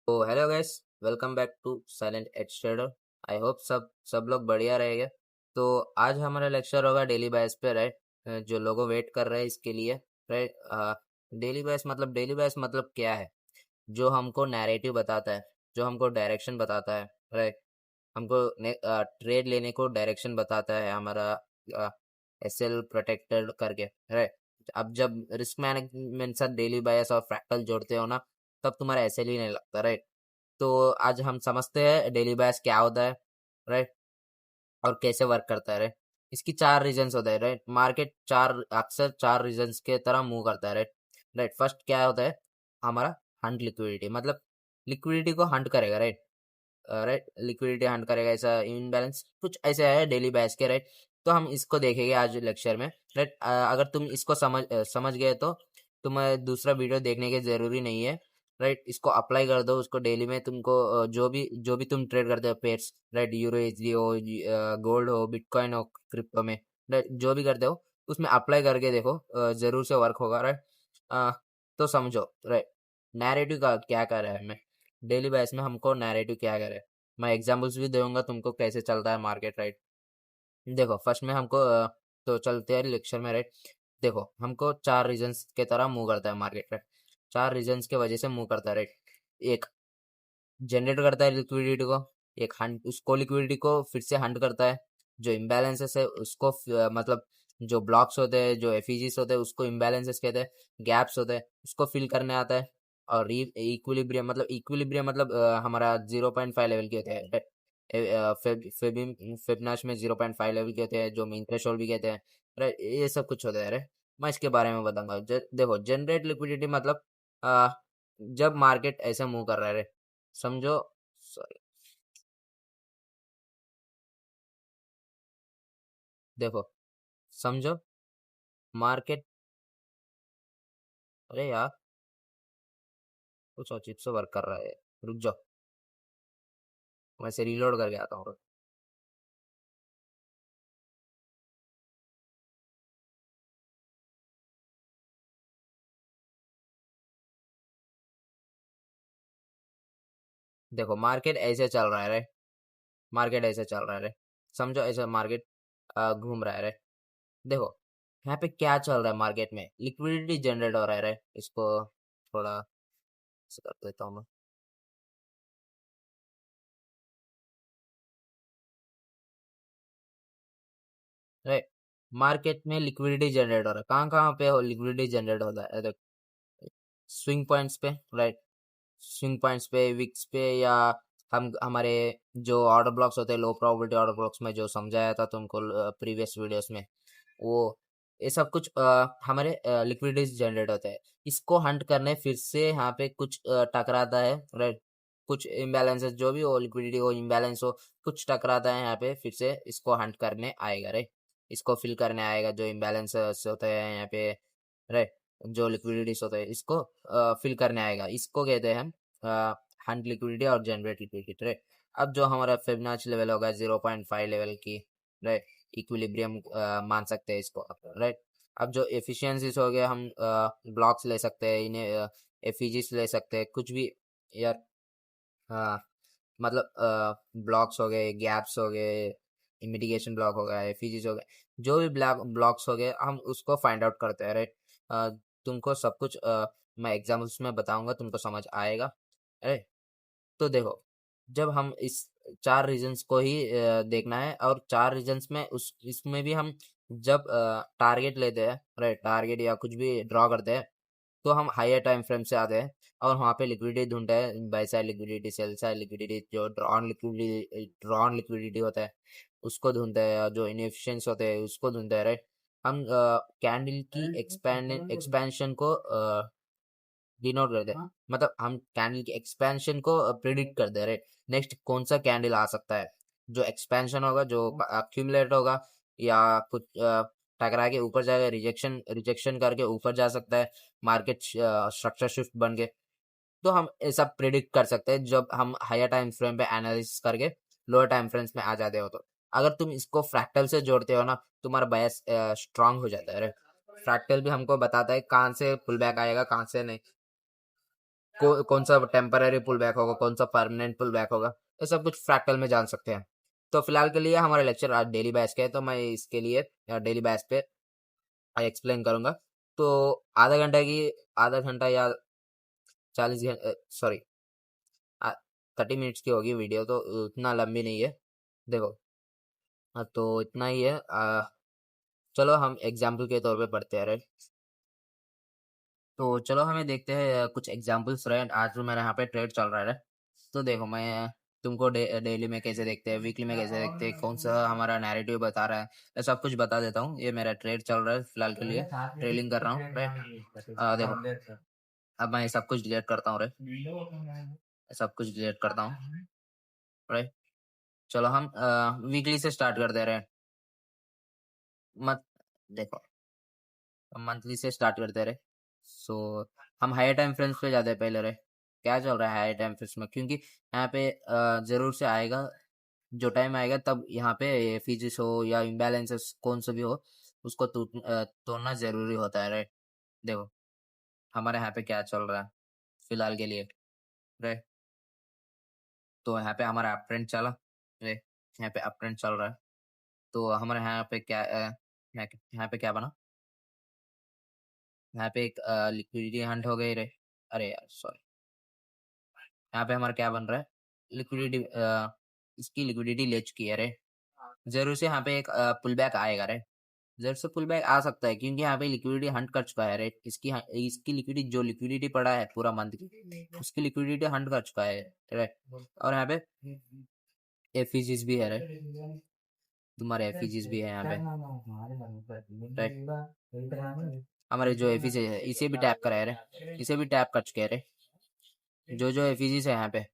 तो hello guys, welcome back to Silent Edge Trader. I hope सब लोग बढ़िया रहेंगे। तो आज हमारा लेक्चर होगा डेली बायस पे, राइट। जो लोगों वेट कर रहे हैं इसके लिए, राइट। डेली बायस मतलब क्या है? जो हमको नैरेटिव बताता है, जो हमको डायरेक्शन बताता है, राइट। हमको ट्रेड लेने को डायरेक्शन बताता है हमारा एसएल प्रोटेक्टेड करके, राइट। अब जब रिस्क मैनेजमेंट साथ डेली बायस और फ्रैक्टल जोड़ते हो ना, तब तुम्हारा एसएल ही नहीं लगता, राइट। तो आज हम समझते हैं डेली बायस क्या होता है, राइट, और कैसे वर्क करता है, राइट। इसकी चार रीजंस होते हैं, राइट। मार्केट अक्सर चार रीजंस के तरह मूव करता है, राइट। राइट, फर्स्ट क्या होता है? हमारा हंट लिक्विडिटी, मतलब लिक्विडिटी को हंट करेगा, राइट। राइट, लिक्विडिटी हंट करेगा, ऐसा इनबैलेंस कुछ ऐसे है डेली बैच के, राइट। तो हम इसको देखेंगे आज लेक्चर में, राइट। अगर तुम इसको समझ गए तो तुम्हें दूसरा वीडियो देखने की जरूरी नहीं है, राइट। इसको अप्लाई कर दो उसको डेली में। तुमको जो भी तुम ट्रेड करते हो, पेयर्स, राइट, यूरो एचडी हो, गोल्ड हो, बिटकॉइन हो, क्रिप्टो में, राइट, जो भी करते हो उसमें अप्लाई करके देखो, जरूर से वर्क होगा, राइट। तो समझो, राइट। नैरेटिव का क्या कर रहा है हमें डेली बेस में, हमको नैरेटिव क्या करे। मैं एग्जांपल्स भी दूंगा तुमको कैसे चलता है मार्केट, राइट। देखो, फर्स्ट में हमको तो चलते हैं लेक्चर में, राइट। देखो, हमको चार रीजंस के तरह मूव करता है मार्केट, राइट। चार रीजंस के वजह से मूव करता है, राइट। एक, जनरेट करता है लिक्विडिटी को। एक हंट, उसको लिक्विडिटी को फिर से हंट करता है। जो इम्बैलेंसेस है उसको मतलब जो ब्लॉक्स होते हैं, जो एफईजीस होते हैं, उसको इम्बैलेंसेस कहते हैं। गैप्स होते हैं, उसको फिल करने आता है। और इक्विलिब्रियम मतलब हमारा 0.5 लेवल के होते हैं। फिबनाच में 0.5 लेवल के होते हैं, जो मेन थ्रेशोल्ड भी कहते हैं, राइट। ये सब कुछ होता है, राइट। मैं इसके बारे में बताऊंगा। देखो, जनरेट लिक्विडिटी मतलब अ, जब मार्केट ऐसे मूव कर रहा है, समझो। सॉरी, देखो, समझो मार्केट। अरे यार, कुछ अजीब से वर्क कर रहा है। रुक जाओ, मैं से रीलोड करके आता हूँ। देखो, मार्केट ऐसे चल रहा है रे। मार्केट ऐसे चल रहा है रे। समझो, ऐसे मार्केट घूम रहा है रे। देखो, यहाँ पे क्या चल रहा है मार्केट में? लिक्विडिटी जनरेट हो रहा है रे। इसको थोड़ा ऐसे कर देता हूँ मैं, राइट। मार्केट में लिक्विडिटी जनरेट हो रहा है। कहाँ कहाँ पे हो लिक्विडिटी जनरेट होता है? स्विंग पॉइंट्स पे, राइट। स्विंग पॉइंट्स पे, विक्स पे, या हम हमारे जो ऑर्डर ब्लॉक्स होते हैं, लो प्रोबेबिलिटी ऑर्डर ब्लॉक्स में, जो समझाया था तुमको प्रीवियस वीडियोस में, वो ये सब कुछ हमारे लिक्विडिटी जनरेट होते हैं। इसको हंट करने फिर से यहाँ पे कुछ टकराता है, राइट। कुछ इम्बैलेंसेस, जो भी हो, लिक्विडिटी हो, इम्बैलेंस हो, कुछ टकराता है यहाँ पे, फिर से इसको हंट करने आएगा, राइट। इसको फिल करने आएगा जो इम्बैलेंस होते हैं यहाँ पे, राइट। जो लिक्विडिटीज होते हैं इसको फिल करने आएगा। इसको कहते हैं हम हंट लिक्विडिटी और जनरेट लिक्विडिटी, राइट। अब जो हमारा फिबोनाची लेवल होगा 0.5 लेवल की, राइट, इक्विलिब्रियम मान सकते हैं इसको, राइट। अब जो एफिशिएंसीज हो गए, हम ब्लॉक्स ले सकते हैं, इन्हें एफईजीस ले सकते हैं, कुछ भी यार। हाँ, मतलब ब्लॉक्स हो गए, गैप्स हो गए, मिटिगेशन ब्लॉक हो गया, एफईजीस हो गए, जो भी ब्लॉक्स हो गए, हम उसको फाइंड आउट करते हैं, राइट। तुमको सब कुछ मैं एग्जाम्पल्स में बताऊंगा, तुमको समझ आएगा, राइट। तो देखो, जब हम इस चार रीजंस को ही देखना है, और चार रीजंस में उस इसमें भी हम जब टारगेट लेते हैं, राइट, टारगेट या कुछ भी ड्रॉ करते हैं, तो हम हायर टाइम फ्रेम से आते हैं और वहाँ पे लिक्विडिटी ढूंढते हैं। By side liquidity, sell side liquidity, जो ड्रॉन लिक्विडिटी होता है उसको ढूंढते हैं, और जो इनएफिशिएंसी होते हैं उसको ढूंढते हैं, राइट। हम कैंडल की एक्सपेंशन को डिनोट करते हैं, मतलब हम कैंडल की एक्सपेंशन को प्रिडिक्ट करते हैं, राइट। नेक्स्ट कौन सा कैंडल आ सकता है जो एक्सपेंशन होगा, जो अक्यूमुलेट होगा, या कुछ टकरा के ऊपर जाएगा, रिजेक्शन रिजेक्शन करके ऊपर जा सकता है, मार्केट स्ट्रक्चर शिफ्ट बन के। तो हम ऐसा प्रिडिक्ट कर सकते हैं जब हम हायर टाइम फ्रेम पे एनालिसिस करके लोअर टाइम फ्रेम्स में आ जाते हो। तो अगर तुम इसको फ्रैक्टल से जोड़ते हो ना, तुम्हारा बायस स्ट्रांग हो जाता है, राइट। फ्रैक्टल भी हमको बताता है कहाँ से पुल बैक आएगा, कहाँ से नहीं। कौन सा टेम्पररी पुल बैक होगा, कौन सा परमानेंट पुल बैक होगा, ये सब कुछ फ्रैक्टल में जान सकते हैं। तो फिलहाल के लिए हमारा लेक्चर आज डेली बैच के है, तो मैं इसके लिए डेली बैच पे एक्सप्लेन करूंगा। तो आधा घंटा या 40 30 मिनट्स की होगी वीडियो, तो उतना लंबी नहीं है। देखो, तो इतना ही है। चलो हम एग्जाम्पल के तौर पे पढ़ते हैं, राइट। तो चलो हमें देखते हैं कुछ एग्जाम्पल्स रहे। आज जो मेरे यहाँ पे ट्रेड चल रहा है, तो देखो मैं तुमको डेली में कैसे देखते हैं, वीकली में कैसे देखते हैं, कौन सा हमारा नैरेटिव बता रहा है, ये सब कुछ बता देता हूँ। ये मेरा ट्रेड चल रहा है फिलहाल के लिए, ट्रेलिंग कर रहा हूँ, राइट। देखो अब मैं सब कुछ डिलीट करता हूँ, राइट। सब कुछ डिलीट करता हूँ, राइट। चलो हम वीकली से स्टार्ट करते रहे। मत देखो, मंथली से स्टार्ट करते रहे। सो हम हायर टाइम फ्रेम्स पे जाते हैं पहले, रहे क्या चल रहा है हायर टाइम फ्रेम्स में, क्योंकि यहाँ पे जरूर से आएगा, जो टाइम आएगा तब यहाँ पे फिजिस हो या इम्बैलेंसेस कौन सा भी हो, उसको तोड़ना जरूरी होता है, राइट। देखो हमारे यहाँ पे क्या चल रहा है फिलहाल के लिए, राइट। तो यहाँ पे हमारा अप ट्रेंड चला, राइट। यहाँ पे अप ट्रेंड चल रहा है। तो हमारे यहाँ पे क्या यहाँ पे क्या बना, यहाँ पे एक लिक्विडिटी हंट हो गई रे। अरे यार सॉरी, यहाँ पे हमारा क्या बन रहा है, लिक्विडिटी, इसकी लिक्विडिटी ले चुकी है रे। जरूर से यहाँ पे एक पुल बैक आएगा रे, जरूर से पुल बैक आ सकता है, क्योंकि यहाँ पे लिक्विडिटी हंट कर चुका है रे। इसकी लिक्विडिटी, जो लिक्विडिटी पड़ा है पूरा मंथ की, उसकी लिक्विडिटी हंट कर चुका है, राइट। और यहाँ पे एफिजिस भी है, राइट। तुम्हारे एफिजिस भी है यहाँ पे, राइट। हमारे जो एफिजिस है इसे भी टैप करा है रे, इसे भी टैप कर चुके हैं रे। जो एफिजिस है यहाँ पे,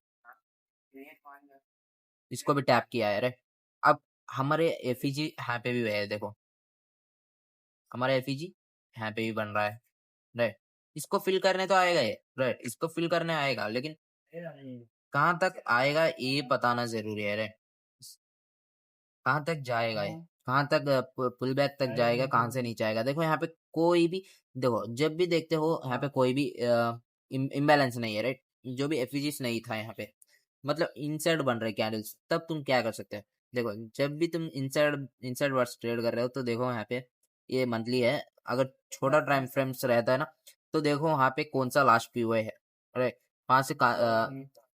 इसको भी टैप किया है रे। अब हमारे एफिजी यहाँ पे भी है, देखो हमारा एफिजी यहाँ पे भी बन रहा है, राइट। इसको फिल करने तो आएगा ये, राइट, इसको फिल करने आएगा, लेकिन कहाँ तक आएगा ये बताना जरूरी है, राइट। कहाँ तक जाएगा ये, कहाँ तक पुल बैक तक जाएगा, कहाँ से नीचे आएगा। देखो यहाँ पे कोई भी, देखो जब भी देखते हो यहाँ पे कोई भी इम्बैलेंस नहीं है, राइट। जो भी एफिजिस नहीं था यहाँ पे, मतलब इनसाइड बन रहे कैंडल्स, तब तुम क्या कर सकते हो। देखो जब भी तुम इनसाइड इनसाइड वर्ड्स ट्रेड कर रहे हो, तो देखो यहाँ पे ये मंथली है, अगर छोटा टाइम फ्रेम्स रहता है ना, तो देखो वहाँ पे कौन सा लास्ट पीओए है, राइट। वहां से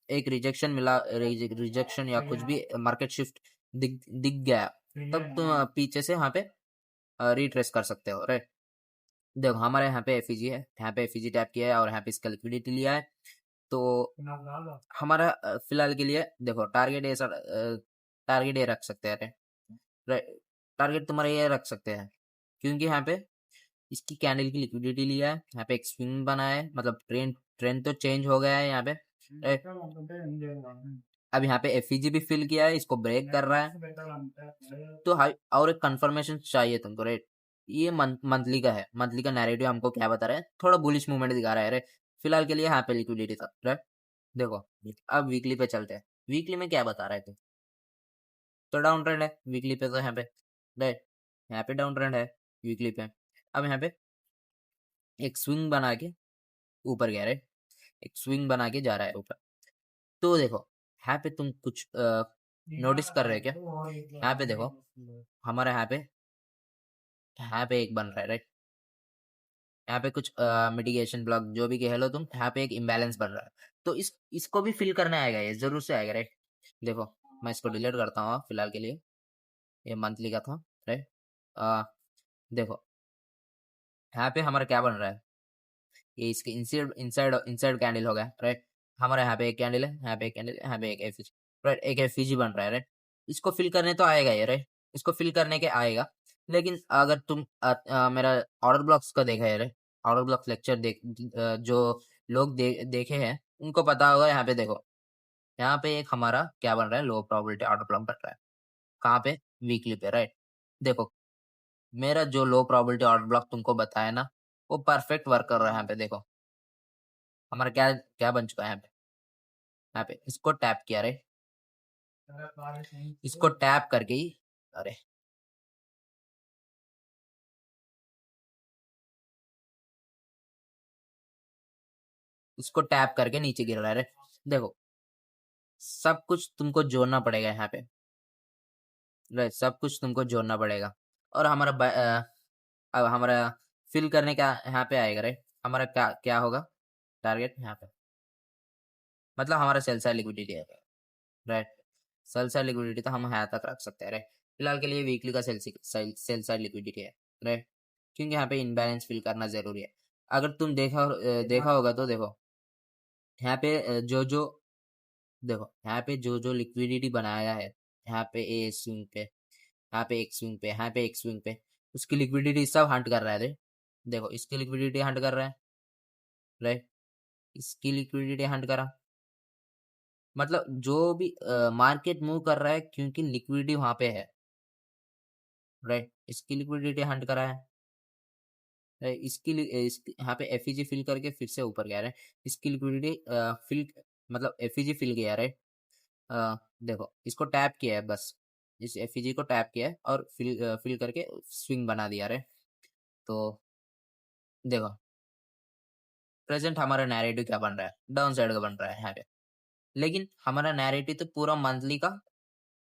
एक रिजेक्शन मिला, रिजेक्शन या कुछ भी मार्केट शिफ्ट दिख गया, तब तुम पीछे से यहाँ पे रिट्रेस कर सकते हो, राइट। देखो हमारे यहाँ पे एफईजी है, यहाँ पे एफईजी टैप किया है और यहाँ पे इसका लिक्विडिटी लिया है। तो हमारा फिलहाल के लिए देखो टारगेट ये रख सकते हैं, राइट। टारगेट तुम्हारा ये रख सकते हैं, क्योंकि यहाँ पे इसकी कैंडल की लिक्विडिटी लिया है, यहाँ पे एक स्विंग बना है, मतलब ट्रेंड तो चेंज हो गया है यहाँ पे, राइट। अब यहाँ पे एफईजी भी फिल किया है, इसको ब्रेक कर रहा है। तो और एक कंफर्मेशन चाहिए तुमको, राइट। ये मंथली का है, मंथली का नैरेटिव हमको क्या बता रहा है, थोड़ा बुलिश मूवमेंट दिखा रहा है, राइट। फिलहाल के लिए यहाँ पे लिक्विडिटी था, राइट। देखो अब वीकली पे चलते हैं, वीकली में क्या बता रहा है, तो डाउन ट्रेंड है वीकली पे, तो यहाँ पे राइट, यहाँ पे डाउन ट्रेंड है वीकली पे। अब यहाँ पे एक स्विंग बना के ऊपर गया, राइट, एक स्विंग बना के जा रहा है ऊपर। तो देखो यहाँ पे तुम कुछ नोटिस कर रहे क्या, यहाँ पे देखो हमारे यहाँ पे एक बन रहा है, राइट। यहाँ पे कुछ मिटिगेशन ब्लॉक जो भी कह लो तुम, यहाँ पे एक इम्बैलेंस बन रहा है, तो इसको भी फिल करना आएगा, ये जरूर से आएगा, राइट। देखो मैं इसको डिलीट करता हूँ फिलहाल के लिए, ये मंथली का था, राइट। देखो यहाँ पे हमारा क्या बन रहा है, ये इसके इनसाइड इनसाइड इनसाइड कैंडल हो गया, राइट। हमारा यहाँ पे एक कैंडल है, यहाँ पे एक कैंडल है, यहाँ पे एक एफिजी, राइट, एक एफिजी बन रहा है, राइट। इसको फिल करने तो आएगा ये, राइट, इसको फिल करने के आएगा। लेकिन अगर तुम मेरा ऑर्डर ब्लॉक्स का देखा है, राइट, ऑर्डर ब्लॉक्स लेक्चर जो लोग देखे हैं उनको पता होगा। यहाँ पे देखो, यहाँ पे एक हमारा क्या बन रहा है, लो प्रोबेबिलिटी ऑर्डर ब्लॉक बन रहा है, कहाँ पे, वीकली पे, राइट। देखो मेरा जो लो प्रोबेबिलिटी ऑर्डर ब्लॉक तुमको बताया ना, वो परफेक्ट वर्क कर रहा है। यहाँ पे देखो हमारा क्या क्या बन चुका है, यहाँ पे इसको टैप किया, रे, इसको टैप करके ही, अरे उसको टैप करके नीचे गिर रहा है। देखो सब कुछ तुमको जोड़ना पड़ेगा यहाँ पे, राइट, सब कुछ तुमको जोड़ना पड़ेगा। और अब हमारा फिल करने का यहाँ पे आएगा, राइट। हमारा क्या क्या होगा टारगेट यहाँ पे, मतलब हमारा सेल साइड लिक्विडिटी आएगा, राइट। सेल साइड लिक्विडिटी तो हम यहाँ तक रख सकते हैं, राइट। फिलहाल के लिए वीकली का सेल साइड लिक्विडिटी है, राइट, क्योंकि यहाँ पे इनबैलेंस फिल करना जरूरी है। अगर तुम देखा होगा तो देखो यहाँ पे देखो यहाँ पे जो लिक्विडिटी बनाया है, यहाँ पे ए स्विंग पे, यहाँ पे एक स्विंग पे, यहाँ पे एक स्विंग पे, उसकी लिक्विडिटी सब हंट कर रहा है, देखो इसकी लिक्विडिटी हंट कर रहा है, राइट। इसकी लिक्विडिटी हंट करा, मतलब जो भी मार्केट मूव कर रहा है क्योंकि लिक्विडिटी वहां पे है, राइट। इसकी लिक्विडिटी हंट करा है, यहाँ पे एफईजी फिल करके फिर से ऊपर गया है, इसकी लिक्विडिटी फिल, मतलब एफईजी फिल गया है, देखो इसको टैप किया है, बस इस एफईजी को टैप किया है और फिल करके स्विंग बना दिया है। तो देखो प्रेजेंट हमारा नैरेटिव क्या बन रहा है, डाउन साइड का बन रहा है यहाँ पे, लेकिन हमारा नैरेटिव तो पूरा मंथली का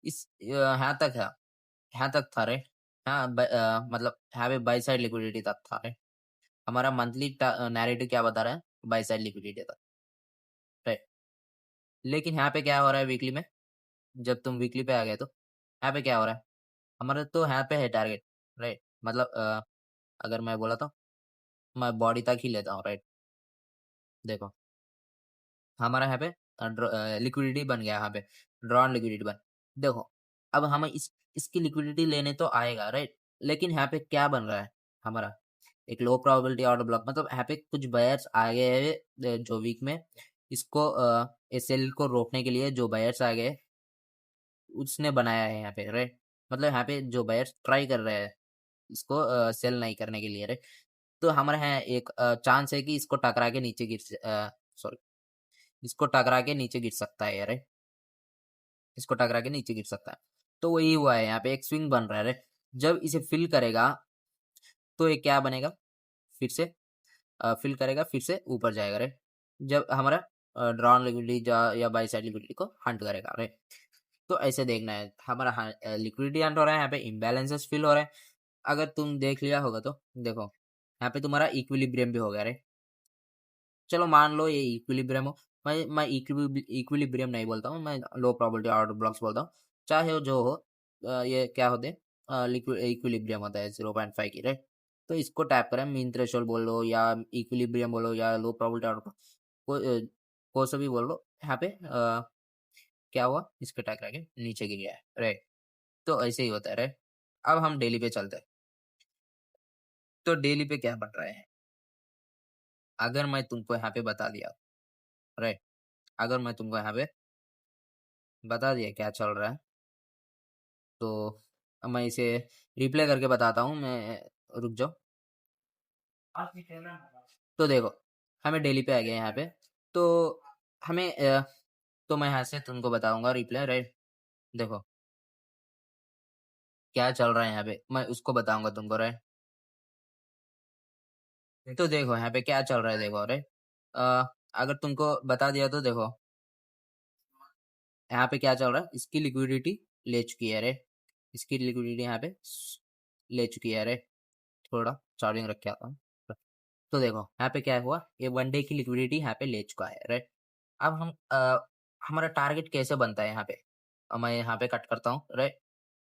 इस यहाँ तक है, यहाँ तक था, रे। हाँ मतलब यहाँ पे बाई साइड लिक्विडिटी तक था, रे। हमारा मंथली नैरेटिव क्या बता रहा है, बाई साइड लिक्विडिटी तक, राइट। लेकिन यहाँ पे क्या हो रहा है वीकली में, जब तुम वीकली पे आ गए तो यहाँ पे क्या हो रहा है, हमारा तो यहाँ पे है टारगेट, राइट। मतलब अगर मैं बोला तो मैं बॉडी तक ही लेता हूँ, राइट। देखो हमारा यहाँ पे लिक्विडिटी बन गया, यहाँ पे ड्रॉन लिक्विडिटी बन, देखो अब हम इसकी लिक्विडिटी लेने तो आएगा, राइट। लेकिन यहाँ पे क्या बन रहा है हमारा, एक लो प्रोबेबिलिटी ऑर्डर ब्लॉक, मतलब यहाँ पे कुछ बायर्स आ गए हैं जो वीक में इसको सेल को रोकने के लिए, जो बायर्स आ गए उसने बनाया है यहाँ पे, राइट। मतलब यहाँ पे जो बायर्स ट्राई कर रहे हैं इसको सेल नहीं करने के लिए, राइट। तो हमारे यहाँ एक चांस है कि इसको टकरा के नीचे सॉरी, इसको टकरा के नीचे गिर सकता है, राइट। इसको टकरा के नीचे गिर सकता है। तो वही हुआ है, यहाँ पे एक स्विंग बन रहा है, राइट। जब इसे फिल करेगा तो ये क्या बनेगा, फिर से फिल करेगा, फिर से ऊपर जाएगा, राइट। जब हमारा ड्रॉन लिक्विडिटी या बाई साइड लिक्विडिटी को हंट करेगा, राइट। तो ऐसे देखना है, हमारा लिक्विडिटी हंट हो रहा है, यहाँ पे इम्बैलेंसेस फिल हो रहा है। अगर तुम देख लिया होगा तो देखो यहाँ पे तुम्हारा इक्विलिब्रियम भी हो गया, राइट। चलो मान लो ये इक्विलिब्रियम हो, मैं इक्विलिब्रियम नहीं बोलता हूँ, मैं लो प्रोबेबिलिटी ऑर्डर ब्लॉक्स बोलता हूँ, चाहे जो हो। ये क्या होते हैं, लिक्विड इक्विलिब्रियम होता है 0.5 की, राइट। तो इसको टैप करें, मीन थ्रेशोल्ड बोलो या इक्विलिब्रियम बोलो या लो प्रोबेबिलिटी ऑर्डर, को से भी बोल लो, यहाँ पे क्या हुआ, इसके टैग आगे नीचे गिर गया है, राइट। तो ऐसे ही होता है, राइट। अब हम डेली पे चलते हैं, तो डेली पे क्या बन रहा है, अगर मैं तुमको यहाँ पे बता दिया, राइट, अगर मैं तुमको यहाँ पे बता दिया क्या चल रहा है, तो अब मैं इसे रिप्ले करके बताता हूँ मैं, रुक जाओ। तो देखो हमें डेली पे आ गया यहाँ पे, तो हमें तो मैं यहाँ से तुमको बताऊंगा रिप्ले, राइट। देखो क्या चल रहा है यहाँ पे, मैं उसको बताऊंगा तुमको, राइट। तो देखो यहाँ पे क्या चल रहा है, देखो, राइट। अगर तुमको बता दिया तो देखो यहाँ पे क्या चल रहा है, इसकी लिक्विडिटी ले चुकी है, राइट। इसकी लिक्विडिटी यहाँ पे ले चुकी है, राइट। थोड़ा चार्जिंग रख के आता हूँ। तो देखो यहाँ पे क्या हुआ, ये वन डे की लिक्विडिटी यहाँ पे ले चुका है, राइट। अब हम हमारा टारगेट कैसे बनता है यहाँ पे, मैं यहाँ पे कट करता हूँ, राइट।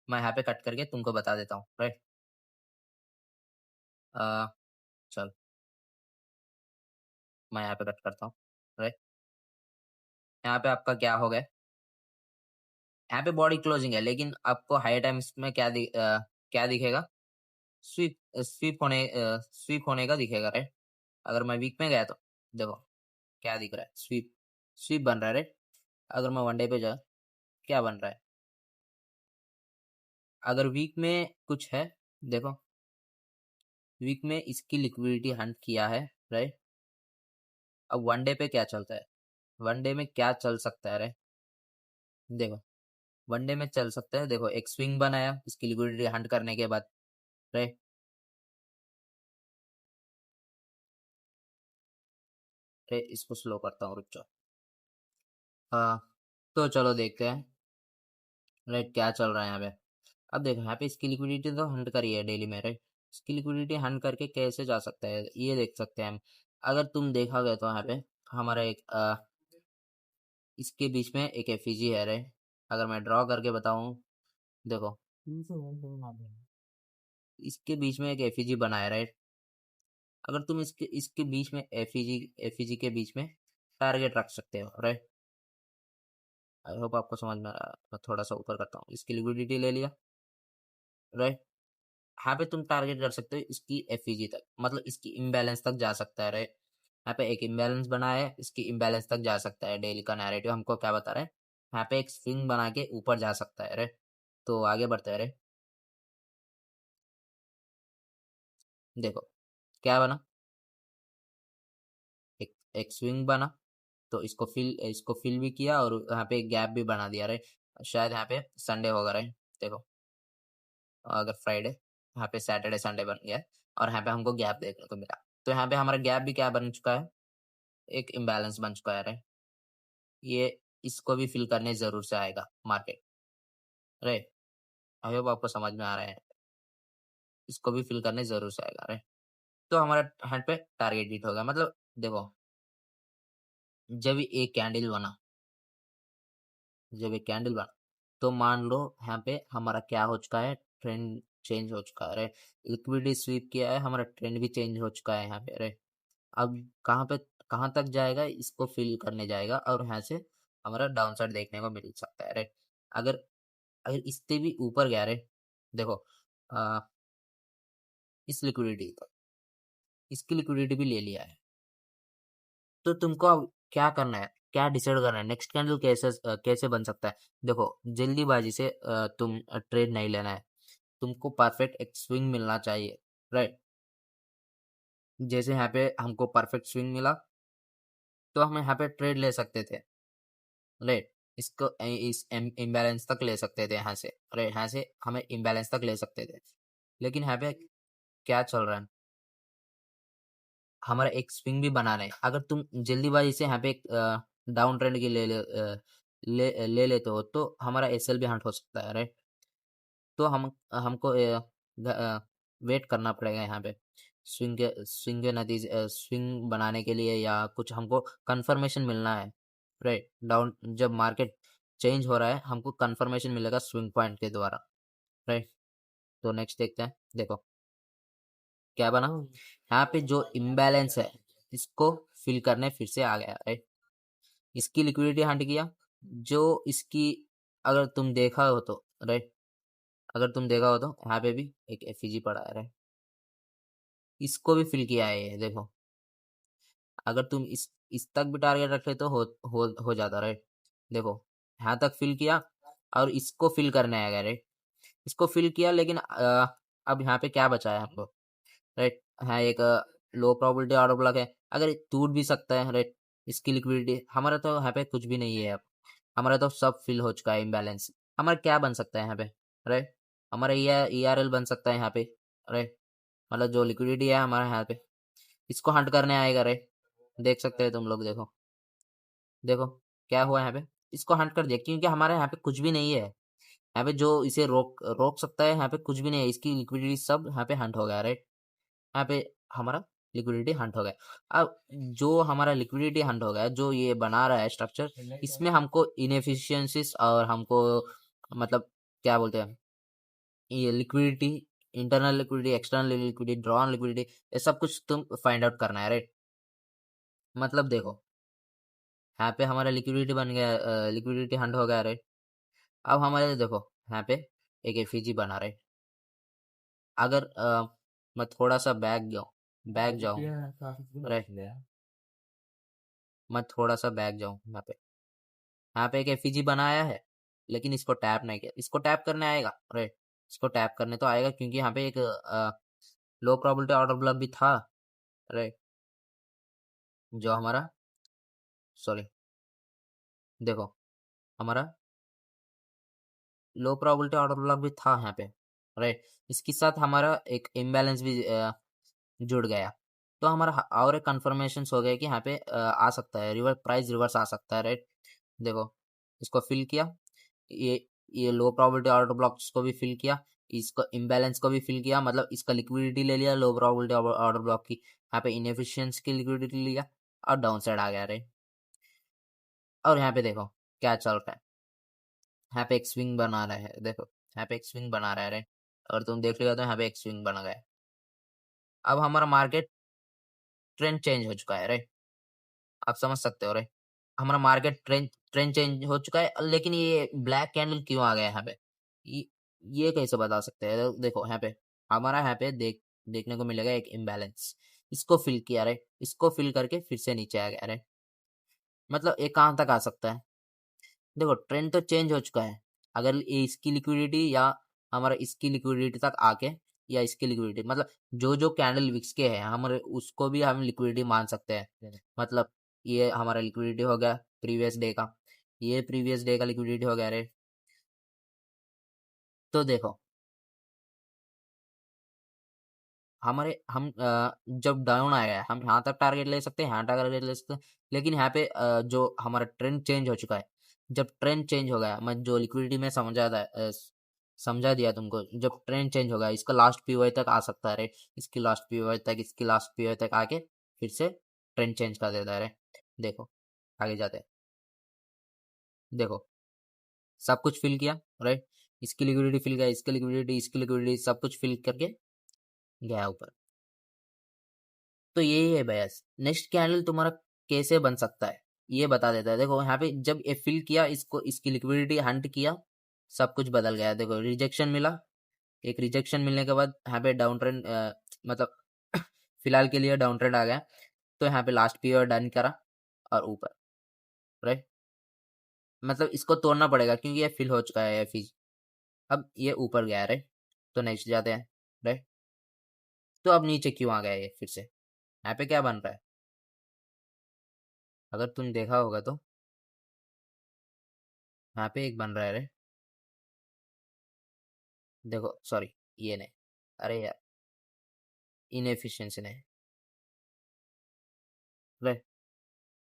मैं यहाँ पे कट करके तुमको बता देता हूँ, राइट। चल मैं यहाँ पे कट करता हूँ, राइट। यहाँ पे आपका क्या हो गया, यहाँ पे बॉडी क्लोजिंग है, लेकिन आपको हाई टाइम्स में क्या दिखेगा, स्वीप स्वीप होने का दिखेगा, राइट। अगर मैं वीक में गया तो देखो क्या दिख रहा है, स्वीप स्वीप बन रहा है, राइट। अगर मैं वन डे पे जा, क्या बन रहा है, अगर वीक में कुछ है, देखो वीक में इसकी लिक्विडिटी हंट किया है, राइट। अब वन डे पे क्या चलता है, वन डे में क्या चल सकता है, राइट। देखो वन डे में चल सकता है, देखो एक स्विंग बनाया इसकी लिक्विडिटी हंट करने के बाद, राइट। इसको स्लो करता हूँ, रुक जाओ। तो चलो देखते हैं राइट क्या चल रहा है यहाँ पे। अब देखो यहाँ पे इसकी लिक्विडिटी तो हंट करी है डेली में राइट। इसकी लिक्विडिटी हंट करके कैसे जा सकता है ये देख सकते हैं हम। अगर तुम देखा गया तो यहाँ पे हमारा एक इसके बीच में एक एफईजी है राइट। अगर मैं ड्रॉ करके बताऊं, देखो इसके बीच में एक एफईजी बना है राइट। अगर तुम इसके इसके बीच में एफईजी के बीच में टारगेट रख सकते हो राइट। आई होप आपको समझ में आ रहा है। मैं थोड़ा सा ऊपर करता हूँ, इसकी लिक्विडिटी ले लिया राइट। यहाँ पे तुम टारगेट कर सकते हो इसकी एफईजी तक, मतलब इसकी इम्बैलेंस तक जा सकता है राइट। यहाँ पे एक इम्बैलेंस बना है, इसकी इम्बैलेंस तक जा सकता है। डेली का नैरेटिव हमको क्या बता रहा है, यहाँ पे एक स्विंग बना के ऊपर जा सकता है राइट। तो आगे बढ़ते हैं राइट। देखो क्या बना, एक स्विंग बना, तो इसको फिल भी किया और यहाँ पे एक गैप भी बना दिया राइट। शायद यहाँ पे संडे होगा राइट। देखो अगर फ्राइडे, यहाँ पे सैटरडे संडे बन गया है और यहाँ पे हमको गैप देखने को मिला। तो यहाँ पे हमारा गैप भी क्या बन चुका है, एक इम्बैलेंस बन चुका है राइट। ये इसको भी फिल करने जरूर से आएगा मार्केट राइट। आई होप आपको समझ में आ रहा है, इसको भी फिल करने जरूर से आएगा राइट। तो हमारा हैंड पे टारगेट हिट होगा। मतलब देखो जब एक कैंडल बना, जब एक कैंडल बना तो मान लो यहाँ पे हमारा क्या हो चुका है, ट्रेंड चेंज हो चुका है राइट। लिक्विडिटी स्वीप किया है, हमारा ट्रेंड भी चेंज हो चुका है यहाँ पे राइट। अब कहाँ पे कहाँ तक जाएगा, इसको फिल करने जाएगा और यहाँ से हमारा डाउन साइड देखने को मिल सकता है राइट। अगर अगर इससे भी ऊपर गया राइट, देखो आ, इस लिक्विडिटी तो इसकी लिक्विडिटी भी ले लिया है। तो तुमको अब क्या करना है, क्या डिसाइड करना है, नेक्स्ट कैंडल कैसे बन सकता है। देखो जल्दीबाजी से तुम ट्रेड नहीं लेना है, तुमको परफेक्ट एक स्विंग मिलना चाहिए राइट। जैसे यहाँ पे हमको परफेक्ट स्विंग मिला तो हम यहाँ पे ट्रेड ले सकते थे राइट। इसको इस इम्बैलेंस तक ले सकते थे यहाँ से राइट। यहाँ से हमें इम्बैलेंस तक ले सकते थे, लेकिन यहाँ पे क्या चल रहा है, हमारा एक स्विंग भी बनाना है। अगर तुम जल्दीबाजी से यहाँ पे एक डाउन ट्रेंड की ले लेते हो तो हमारा एसएल भी हंट हो सकता है राइट। तो हमको वेट करना पड़ेगा यहाँ पे स्विंग के नतीजे स्विंग बनाने के लिए, या कुछ हमको कंफर्मेशन मिलना है राइट। डाउन जब मार्केट चेंज हो रहा है हमको कंफर्मेशन मिलेगा स्विंग पॉइंट के द्वारा राइट। तो नेक्स्ट देखते हैं। देखो क्या बना, यहाँ पे जो इम्बैलेंस है इसको फिल करने फिर से आ गया राइट। इसकी लिक्विडिटी हंट किया, जो इसकी अगर तुम देखा हो तो राइट, अगर तुम देखा हो तो यहाँ पे भी एक एफईजी पड़ा है राइट। इसको भी फिल किया है ये देखो। अगर तुम इस तक भी टारगेट रखे तो हो जाता राइट। देखो यहाँ तक फिल किया और इसको फिल करने आएगा राइट। इसको फिल किया लेकिन अब यहाँ पे क्या बचा है हमको राइट। हाँ एक लो प्रोबेबिलिटी ऑर्डर ब्लॉक है, अगर ये टूट भी सकता है राइट। इसकी लिक्विडिटी हमारा तो यहाँ पे कुछ भी नहीं है अब, हमारा तो सब फिल हो चुका है इम्बैलेंस। हमारा क्या बन सकता है यहाँ पे राइट, हमारा ERL बन सकता है यहाँ पे राइट। मतलब जो लिक्विडिटी है हमारा यहाँ पे, इसको हंट करने आएगा राइट। देख सकते हैं तुम लोग, देखो देखो क्या हुआ यहाँ पे, इसको हंट कर दिया क्योंकि हमारे यहाँ पे कुछ भी नहीं है। यहाँ पे जो इसे रोक रोक सकता है यहाँ पे कुछ भी नहीं है, इसकी लिक्विडिटी सब यहाँ पे हंट हो गया राइट। यहाँ पे हमारा लिक्विडिटी हंट हो गया। अब जो हमारा लिक्विडिटी हंट हो गया, जो ये बना रहा है स्ट्रक्चर, इसमें हमको इनएफिशिएंसीज और हमको मतलब क्या बोलते हैं, ये liquidity, internal liquidity, external liquidity, drawn liquidity, ये सब कुछ तुम फाइंड आउट करना है राइट। मतलब देखो यहाँ पे हमारा लिक्विडिटी बन गया, लिक्विडिटी हंट हो गया राइट। अब हमारे देखो यहाँ पे एक एफईजी बना राइट। अगर मैं थोड़ा सा बैक जाऊँ राइट, मैं थोड़ा सा बैक जाऊँ यहाँ पे एक एफईजी बनाया है लेकिन इसको टैप नहीं किया। इसको टैप करने आएगा राइट, इसको टैप करने तो आएगा क्योंकि यहाँ पे एक लो प्रोबेबिलिटी ऑर्डर ब्लॉक भी था राइट। जो हमारा सॉरी देखो हमारा लो प्रोबेबिलिटी ऑर्डर ब्लॉक भी था यहाँ पे राइट। इसके साथ हमारा एक इम्बैलेंस भी जुड़ गया। तो हमारा और एक कन्फर्मेशन हो गया कि यहाँ पे आ सकता है रिवर्स, प्राइस रिवर्स आ सकता है, राइट। देखो इसको फिल किया, ये लो प्रोबेबिलिटी ऑर्डर ब्लॉक्स को भी फिल किया, इसको इम्बैलेंस को भी फिल किया, मतलब इसका लिक्विडिटी ले लिया लो प्रोबेबिलिटी ऑर्डर ब्लॉक की, यहाँ पे इनएफिशिएंसी की लिक्विडिटी लिया और डाउन साइड आ गया, राइट। और यहाँ पे देखो क्या चल रहा है, यहाँ पे एक स्विंग बना रहा है, देखो यहाँ पे एक स्विंग बना रहा है, राइट। अगर तुम देख लिया तो यहाँ पे एक स्विंग बना गया। अब हमारा मार्केट ट्रेंड चेंज हो चुका है, राइट। आप समझ सकते हो, राइट। हमारा मार्केट ट्रेंड ट्रेंड चेंज हो चुका है, लेकिन ये ब्लैक कैंडल क्यों आ गया यहाँ पे, ये, ये कैसे बता सकते हैं। देखो यहाँ पे हमारा यहाँ पे देखने को मिलेगा एक इम्बैलेंस, इसको फिल किया, राइट। इसको फिल करके फिर से नीचे आ गया, राइट। मतलब ये कहाँ तक आ सकता है, देखो ट्रेंड तो चेंज हो चुका है। अगर ये इसकी लिक्विडिटी या हमारा इसकी लिक्विडिटी तक आके, या इसकी लिक्विडिटी मतलब जो जो कैंडल विक्स के हैं हमारे, उसको भी हम लिक्विडिटी मान सकते हैं। मतलब ये हमारा लिक्विडिटी हो गया प्रीवियस डे का, ये प्रीवियस डे का लिक्विडिटी हो गया, रे। तो देखो हमारे हम जब डाउन आया है हम यहाँ तक टारगेट ले सकते हैं, यहाँ टारगेट ले सकते हैं, लेकिन यहाँ पे जो हमारा ट्रेंड चेंज हो चुका है, जब ट्रेंड चेंज हो गया, मैं जो लिक्विडिटी में समझा दिया तुमको, जब ट्रेंड चेंज होगा इसका लास्ट पीओआई तक आ सकता है, रे। इसकी लास्ट पीओआई तक, इसकी लास्ट पीओआई तक आके फिर से ट्रेंड चेंज कर देता है, रे। देखो आगे जाते हैं, देखो सब कुछ फिल किया, राइट। इसकी लिक्विडिटी फिल किया, इसकी लिक्विडिटी, इसकी लिक्विडिटी, सब कुछ फिल करके गया ऊपर। तो यही है बयास, नेक्स्ट कैंडल तुम्हारा कैसे बन सकता है ये बता देता है। देखो यहाँ पे जब ये फिल किया, इसको इसकी लिक्विडिटी हंट किया, सब कुछ बदल गया। देखो रिजेक्शन मिला, एक रिजेक्शन मिलने के बाद यहाँ पे डाउन ट्रेंड, मतलब फिलहाल के लिए डाउन ट्रेंड आ गया। तो यहाँ पे लास्ट पीरियड डन करा और ऊपर, राइट। मतलब इसको तोड़ना पड़ेगा क्योंकि ये फिल हो चुका है एफिज, अब ये ऊपर गया, राइट। तो नेक्स्ट जाते हैं, राइट। तो अब नीचे क्यों आ गया ये फिर से, यहाँ पे क्या बन रहा है, अगर तुम देखा होगा तो यहाँ पे एक बन रहा है, रे। देखो सॉरी, ये नहीं, अरे यार इनएफिशिएंसी नहीं, रे।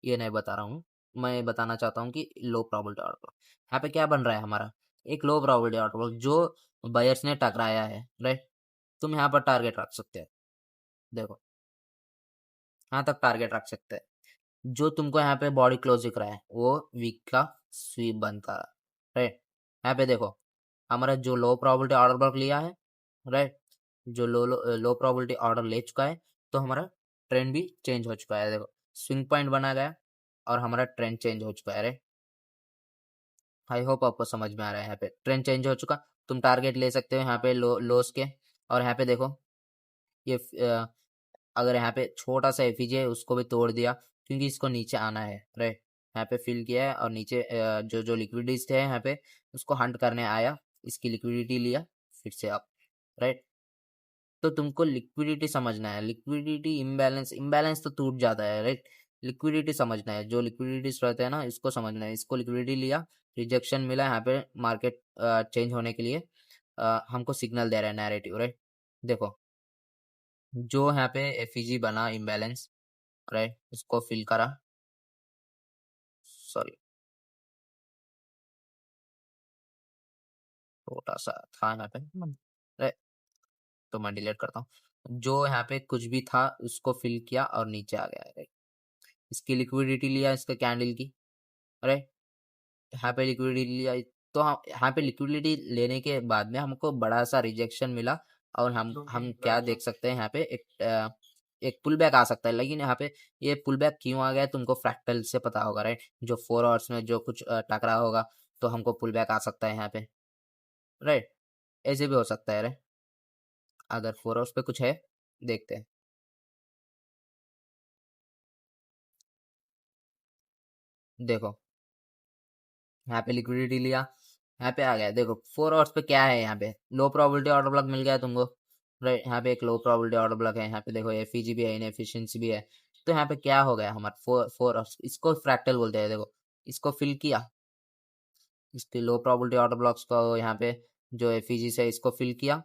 ये नहीं बता रहा हूँ, मैं बताना चाहता हूँ कि लो प्रोबेबिलिटी ऑर्डर यहाँ पे क्या बन रहा है हमारा, एक लो प्रोबेबिलिटी ऑर्डर जो बायर्स ने टकराया है, राइट। तुम यहाँ पर टारगेट रख सकते हैं, देखो यहाँ तक टारगेट रख सकते हैं। जो तुमको यहाँ पे बॉडी क्लोज दिख रहा है वो वीक का स्वीप बनता है, राइट। यहाँ पे देखो हमारा जो लो प्रोबेबिलिटी ऑर्डर ब्लॉक लिया है, राइट, जो लो लो लो प्रोबेबिलिटी ऑर्डर ले चुका है, तो हमारा ट्रेंड भी चेंज हो चुका है। देखो स्विंग पॉइंट बना गया और हमारा ट्रेंड चेंज हो चुका है, राइट। आई होप आपको समझ में आ रहा है, यहाँ पे ट्रेंड चेंज हो चुका, तुम टारगेट ले सकते हो यहाँ पे लोस के। और यहाँ पे देखो ये अगर यहाँ पे छोटा सा एफीजे है उसको भी तोड़ दिया, क्योंकि इसको नीचे आना है, राइट। यहाँ पे फिल किया है और नीचे जो जो लिक्विडिटीज थे यहाँ पे उसको हंट करने आया, इसकी लिक्विडिटी लिया फिर से अप, राइट। तो तुमको लिक्विडिटी समझना है, लिक्विडिटी इम्बैलेंस, इम्बैलेंस तो टूट जाता है, राइट। लिक्विडिटी समझना है, जो लिक्विडिटीज रहते हैं ना इसको समझना है। इसको लिक्विडिटी लिया, रिजेक्शन मिला, यहाँ पे मार्केट चेंज होने के लिए हमको सिग्नल दे रहा है नैरेटिव, राइट। देखो जो यहाँ पे एफईजी बना इम्बैलेंस, राइट, उसको फिल करा, सॉरी छोटा सा था यहाँ पे, राइट, तो मैं डिलीट करता हूँ। जो यहाँ पे कुछ भी था उसको फिल किया और नीचे आ गया, राइट। इसकी लिक्विडिटी लिया, इसका कैंडल की, राइट। यहाँ पे लिक्विडिटी लिया, तो हम यहाँ पे लिक्विडिटी लेने के बाद में हमको बड़ा सा रिजेक्शन मिला, और हम क्या देख सकते हैं यहाँ पे एक पुल बैक आ सकता है। लेकिन यहाँ पे ये पुल बैक क्यों आ गया तुमको फ्रैक्टल से पता होगा, राइट। जो 4 आवर्स में जो कुछ टकरा होगा तो हमको पुल बैक आ सकता है यहाँ पे, राइट। ऐसे भी हो सकता है, राइट। अगर 4 आवर्स पे कुछ है देखते हैं, देखो यहाँ पे लिक्विडिटी लिया, यहाँ पे आ गया। देखो 4 आवर्स पे क्या है, यहाँ पे लो प्रोबेबिलिटी ऑर्डर ब्लॉक मिल गया तुमको, राइट। यहाँ पे एक लो प्रोबेबिलिटी ऑर्डर ब्लॉक है, यहाँ पे देखो एफईजी भी है, इनएफिशिएंसी भी है। तो यहाँ पे क्या हो गया हमारा 4 आवर्स, इसको फ्रैक्टल बोलते हैं। देखो इसको फिल किया, इसके लो प्रोबेबिलिटी ऑर्डर ब्लॉक्स को यहाँ पे जो एफईजी से इसको फिल किया,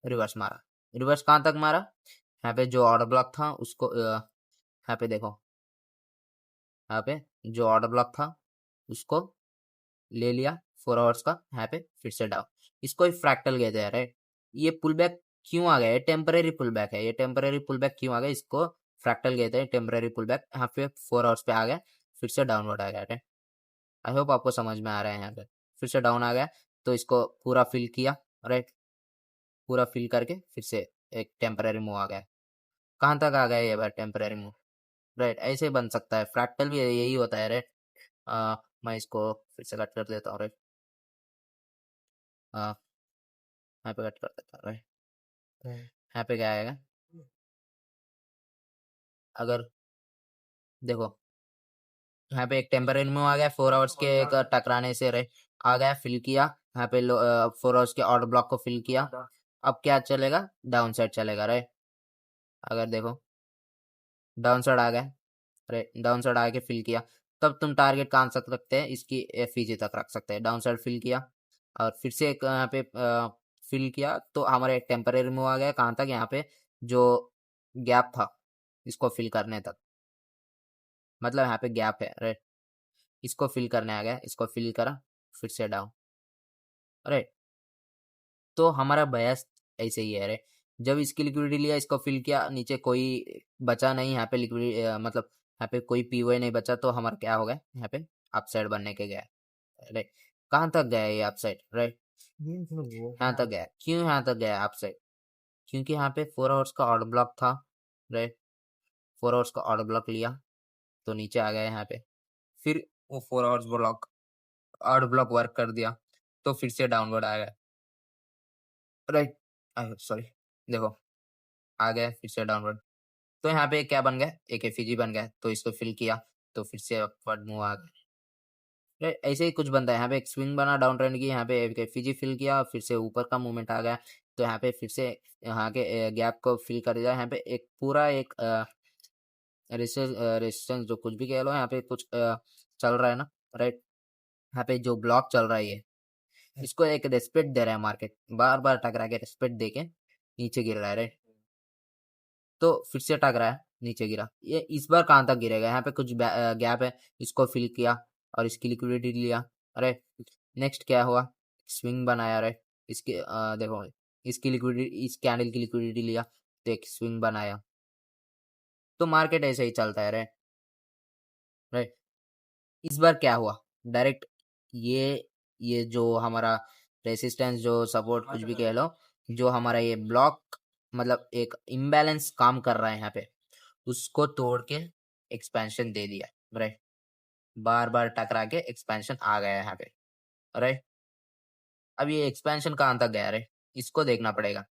रिवर्स मारा। रिवर्स कहाँ तक मारा, यहाँ पे जो ऑर्डर ब्लॉक था उसको यहाँ पे देखो, यहाँ पे जो ऑर्डर ब्लॉक था उसको ले लिया 4 आवर्स का, यहाँ पे फिर से डाउन। इसको ही फ्रैक्टल कहते हैं, राइट। ये पुल बैक क्यों आ गया? ये टेम्परेरी पुल बैक है। ये टेम्परेरी पुल बैक क्यों आ गया? इसको फ्रैक्टल कहते हैं, टेम्परेरी पुल बैक। यहाँ पे 4 आवर्स पे आ गया, फिर से डाउनवर्ड आ गया, राइट। आई होप आपको समझ में आ रहा है। यहाँ पे फिर से डाउन आ गया, तो इसको पूरा फिल किया, राइट। पूरा फिल करके फिर से एक टेम्परेरी मूव आ गया। कहाँ तक आ गया ये बार टेम्परेरी मूव, राइट। ऐसे बन सकता है, फ्रैक्टल भी यही होता है, राइट। मैं इसको फिर से कट कर देता हूँ, राइट। यहाँ पे कट कर देता हूँ, राइट। यहाँ पे क्या आएगा? अगर देखो, यहाँ पे एक टेम्परेरी मूव आ गया 4 आवर्स के एक टकराने से, राइट। आ गया, फिल किया। यहाँ पे 4 आवर्स के ऑर्डर ब्लॉक को फिल किया। अब क्या चलेगा? डाउन साइड चलेगा, राइट। अगर देखो, डाउन साइड आ गया, राइट। डाउन साइड आके फिल किया, तब तुम टारगेट कहाँ तक रखते हैं? इसकी एफईजी तक रख सकते हैं। डाउन साइड फिल किया और फिर से एक यहाँ पे फिल किया, तो हमारे एक टेम्परेरी मूव आ गया कहाँ तक? यहाँ पे जो गैप था इसको फिल करने तक, मतलब यहाँ पे गैप है, राइट। इसको फिल करने आ गया, इसको फिल करा, फिर से डाउन, राइट। तो हमारा बयास ऐसे ही है, राइट। जब इसकी लिक्विडिटी लिया, इसको फिल किया, नीचे कोई बचा नहीं, यहाँ पे लिक्विडिटी मतलब यहाँ पे कोई पीओए नहीं बचा, तो हमारा क्या हो गया? यहाँ पे अपसाइड बनने के गया, राइट। कहाँ तक गया ये अपसाइड, राइट? यहाँ तक गया। क्यों यहाँ तक गया अपसाइड? क्योंकि यहाँ पे 4 आवर्स का ऑर्डर ब्लॉक था, राइट। 4 आवर्स का ऑर्डर ब्लॉक लिया, तो नीचे आ गया यहाँ पे। फिर वो 4 hours block, order block work कर दिया, तो फिर से डाउनवर्ड आ गया, राइट। सॉरी, देखो, आ गया फिर से डाउनवर्ड। तो यहाँ पे क्या बन गया? एक एफईजी बन गया, तो इसको फिल किया, तो फिर से अपवर्ड मूव आ गया, राइट। ऐसे ही कुछ बनता है। यहाँ पे एक स्विंग बना डाउन ट्रेंड की, यहाँ पे एक एफईजी फिल किया, फिर से ऊपर का मूवमेंट आ गया, तो यहाँ पे फिर से यहाँ के गैप को फिल कर दिया। यहाँ पे एक पूरा एक रेजिस्टेंस जो कुछ भी कह लो, यहाँ पे कुछ चल रहा है ना, राइट। यहाँ पे जो ब्लॉक चल रहा है ये, इसको एक रेस्पेक्ट दे रहा है मार्केट, बार बार टकरा के रेस्पेक्ट दे के नीचे गिर रहा है, राइट। तो फिर से टकरा है, नीचे गिरा। ये इस बार कहाँ तक गिरेगा? यहाँ पे कुछ गैप है, इसको फिल किया और इसकी लिक्विडिटी लिया, अरे। नेक्स्ट क्या हुआ? स्विंग बनाया, राइट। इसके देखो, इसकी लिक्विडिटी, इस कैंडल की लिक्विडिटी लिया, तो एक स्विंग बनाया। तो मार्केट ऐसे ही चलता है, राइट, राइट। इस बार क्या हुआ? डायरेक्ट ये जो हमारा रेसिस्टेंस, जो सपोर्ट, कुछ भी कह लो, जो हमारा ये ब्लॉक, मतलब एक इम्बैलेंस काम कर रहा है यहाँ पे, उसको तोड़ के एक्सपेंशन दे दिया, राइट। बार बार टकरा के एक्सपेंशन आ गया यहाँ पे, राइट। अब ये एक्सपेंशन कहाँ तक गया, राइट? इसको देखना पड़ेगा।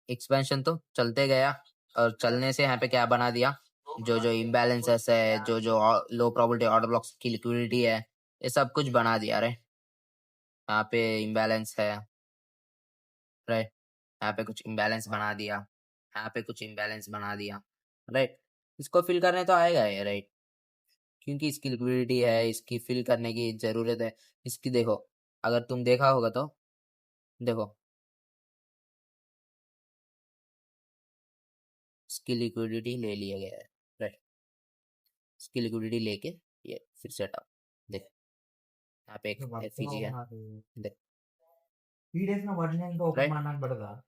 एक्सपेंशन तो चलते गया, और चलने से यहाँ पे क्या बना दिया? जो जो इम्बैलेंसेस है, जो जो लो प्रोबेबिलिटी ऑर्डर ब्लॉक्स की लिक्विडिटी है, ये सब कुछ बना दिया, राइट। यहाँ पे इम्बैलेंस है, राइट। यहाँ पे कुछ इम्बैलेंस बना दिया, यहाँ पे कुछ इम्बैलेंस बना दिया, राइट। इसको फिल करने तो आएगा ये, राइट, क्योंकि इसकी लिक्विडिटी है, इसकी फिल करने की जरूरत है। इसकी देखो, अगर तुम देखा होगा तो देखो, इसकी लिक्विडिटी ले लिया गया है, राइट। इसकी लिक्विडिटी लेके ये फिर से हटाओ, देख, यहाँ पे एक एफईजी है, देख, राइट।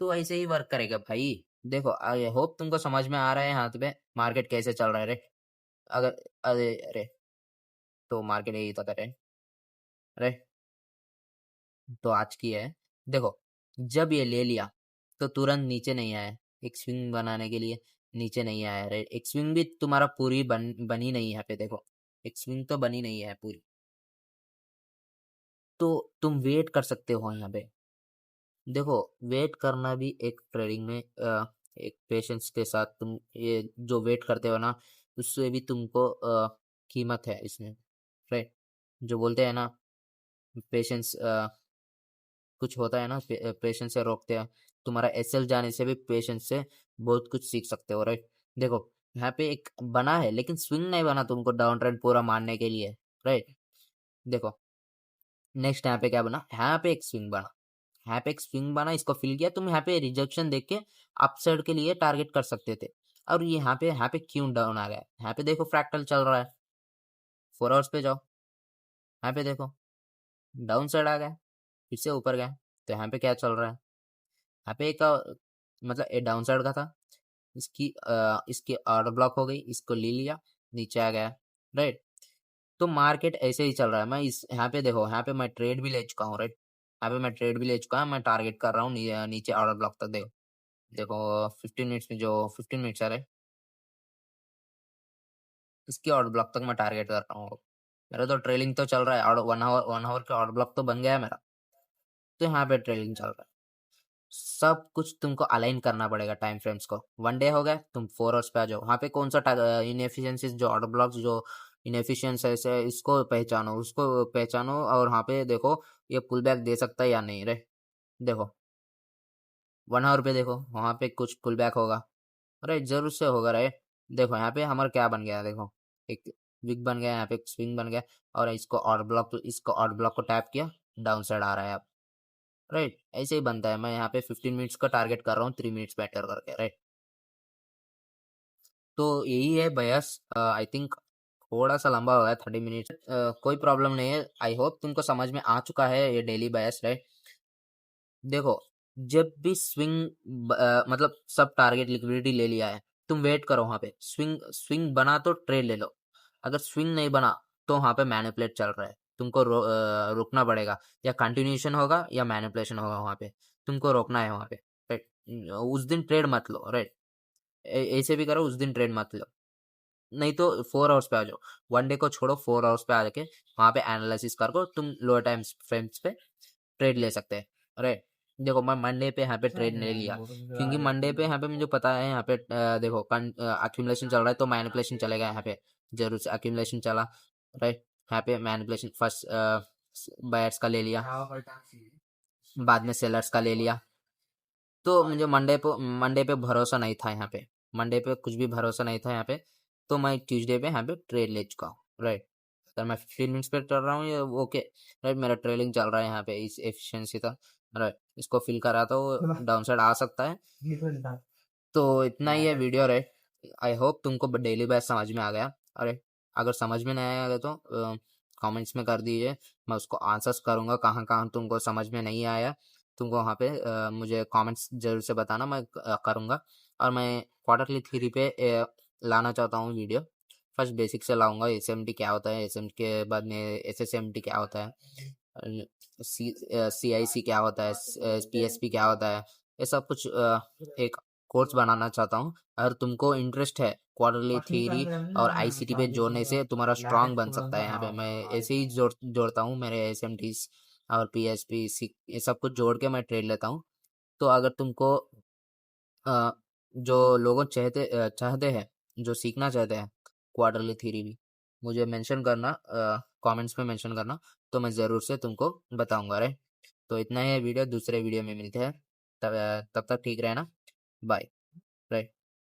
तो ऐसे ही वर्क करेगा भाई। देखो, आई होप तुमको समझ में आ रहा है हाथ पे मार्केट कैसे चल रहा है, राइट। अगर अरे अरे, तो मार्केट यही तो करे, राइट। तो आज की है, देखो, जब ये ले लिया तो तुरंत नीचे नहीं आया, एक स्विंग बनाने के लिए नीचे नहीं आया, राइट। एक स्विंग भी तुम्हारा पूरी बनी नहीं है यहाँ पे, देखो, एक स्विंग तो बनी नहीं है पूरी, तो तुम वेट कर सकते हो यहाँ पे। देखो, वेट करना भी एक ट्रेडिंग में एक पेशेंस के साथ तुम ये जो वेट करते हो ना, उससे भी तुमको कीमत है इसमें, राइट। जो बोलते हैं ना, पेशेंस, कुछ होता है ना, पेशेंस से रोकते हैं। तुम्हारा एसएल जाने से भी पेशेंस से बहुत कुछ सीख सकते हो, राइट। देखो, यहाँ पे एक बना है, लेकिन स्विंग नहीं बना तुमको डाउन ट्रेंड पूरा मारने के लिए, राइट। देखो, नेक्स्ट यहाँ पे क्या बना? यहाँ पे एक स्विंग बना, यहाँ पे एक स्विंग बना, इसको फिल किया, तुम यहाँ पे रिजेक्शन देख के अपसाइड के लिए टारगेट कर सकते थे। और ये यहाँ पे क्यों डाउन आ गया, यहाँ पे देखो फ्रैक्टल चल रहा है, 4 आवर्स पे जाओ, यहाँ पे देखो डाउन साइड आ गया, फिर से ऊपर गया। तो यहाँ पे क्या चल रहा है, यहाँ पे एक मतलब ये डाउन साइड का था, इसकी ऑर्डर ब्लॉक हो गई, इसको ले लिया, नीचे आ गया, राइट। तो मार्केट ऐसे ही चल रहा है। मैं इस यहाँ पे देखो, यहाँ पे मैं ट्रेड भी ले चुका हूँ, राइट। यहाँ पे मैं ट्रेड भी ले चुका हूँ, मैं टारगेट कर रहा हूँ नीचे ऑर्डर ब्लॉक तक। देखो देखो 15 मिनट्स में, जो 15 मिनट्स है राइट, इसकी ऑर्डर ब्लॉक तक मैं टारगेट कर रहा हूँ। मेरा तो ट्रेलिंग तो चल रहा है, और 1 आवर का ऑर्डर ब्लॉक तो बन गया है मेरा। तो यहाँ पे ट्रेलिंग चल रहा है। सब कुछ तुमको अलाइन करना पड़ेगा टाइम फ्रेम्स को। 1 डे हो गया, तुम 4 आवर्स पे आ जाओ। वहाँ पे कौन सा इनएफिशिएंसीज, जो ऑर्डर ब्लॉक्स जो इनएफिशिएंसी है, इसको पहचानो, उसको पहचानो, और वहाँ पे देखो ये पुल बैक दे सकता है या नहीं। रे देखो 1 आवर पे देखो, वहाँ पे कुछ पुल बैक होगा, अरे जरूर से होगा, राइट। देखो यहाँ पे हमारा क्या बन गया, देखो एक विक बन गया, यहाँ पे एक स्विंग बन गया, और इसको ऑर्डर ब्लॉक को टैप किया, डाउन साइड आ रहा है अब, राइट। ऐसे ही बनता है। मैं यहाँ पे 15 मिनट्स का टारगेट कर रहा हूँ, 3 मिनट्स बेटर करके, राइट। तो यही है बयस। आई थिंक थोड़ा सा लंबा हो गया, 30 मिनट्स। कोई प्रॉब्लम नहीं है, आई होप तुमको समझ में आ चुका है ये डेली बयस, राइट। देखो जब भी स्विंग मतलब सब टारगेट लिक्विडिटी ले लिया है, तुम वेट करो वहां पे, स्विंग स्विंग बना तो ट्रेड ले लो। अगर स्विंग नहीं बना तो वहां पे मैनिपुलेट चल रहा है, तुमको रुकना पड़ेगा। या कंटिन्यूशन होगा या मैनिपुलेशन होगा, वहां पे तुमको रोकना है वहां पे, राइट। उस दिन ट्रेड मत लो, राइट। ऐसे भी करो, उस दिन ट्रेड मत लो। नहीं तो 4 आवर्स पे आ जाओ, 1 डे को छोड़ो, 4 आवर्स पे आके वहां पे एनालिसिस करो, तुम लोअर टाइम फ्रेम्स पे ट्रेड ले सकते हैं, राइट। देखो मैं मंडे पे यहाँ पे ट्रेड नहीं लिया, क्योंकि मंडे पे यहाँ पे मुझे पता है, यहाँ पे देखो अक्यूमुलेशन चल रहा है, तो मैनिपुलेशन चलेगा यहाँ पे, जरूर से अक्यूमुलेशन चला, राइट। यहाँ पे मैनिपुलेशन फर्स्ट बायर्स का ले लिया, बाद में सेलर्स का ले लिया। तो मुझे मंडे पे भरोसा नहीं था, यहाँ पे मंडे पे कुछ भी भरोसा नहीं था यहाँ पे। तो मैं ट्यूसडे पे यहाँ पे ट्रेड ले चुका हूँ, राइट। अगर मैं 15 मिनट्स पे कर रहा हूँ ये ओके, राइट। मेरा ट्रेलिंग चल रहा है यहाँ पे, इस एफिशिएंसी था, राइट। इसको फिल करा तो डाउन साइड आ सकता है। तो इतना ही है वीडियो, राइट। आई होप तुमको डेली बैच समझ में आ गया। अरे अगर समझ में नहीं आया तो कमेंट्स में कर दीजिए, मैं उसको आंसर्स करूँगा, कहाँ कहाँ तुमको समझ में नहीं आया। तुमको वहाँ पे मुझे कमेंट्स जरूर से बताना, मैं करूँगा। और मैं क्वार्टरली थ्योरी पे लाना चाहता हूँ वीडियो। फर्स्ट बेसिक से लाऊंगा, एसएमटी क्या होता है, एसएमटी के बाद में एसएसएमटी क्या होता है, सीआईसी क्या होता है, पीएसपी क्या होता है, ये सब कुछ एक कोर्स बनाना चाहता हूँ। अगर तुमको इंटरेस्ट है क्वार्टरली थ्योरी और आईसीटी पे जोड़ने से, तुम्हारा स्ट्रांग बन सकता है। यहाँ पे मैं ऐसे ही जोड़ता हूँ, मेरे एसएमटीज और पीएसपी ये सब कुछ जोड़ के मैं ट्रेड लेता हूँ। तो अगर तुमको जो लोगों चाहते हैं, जो सीखना चाहते हैं क्वार्टरली थ्योरी भी, मुझे मेंशन करना, कमेंट्स में मेंशन करना, तो मैं ज़रूर से तुमको बताऊंगा, राइट। तो इतना ही है वीडियो, दूसरे वीडियो में मिलते हैं, तब तक ठीक रहना, बाय, राइट।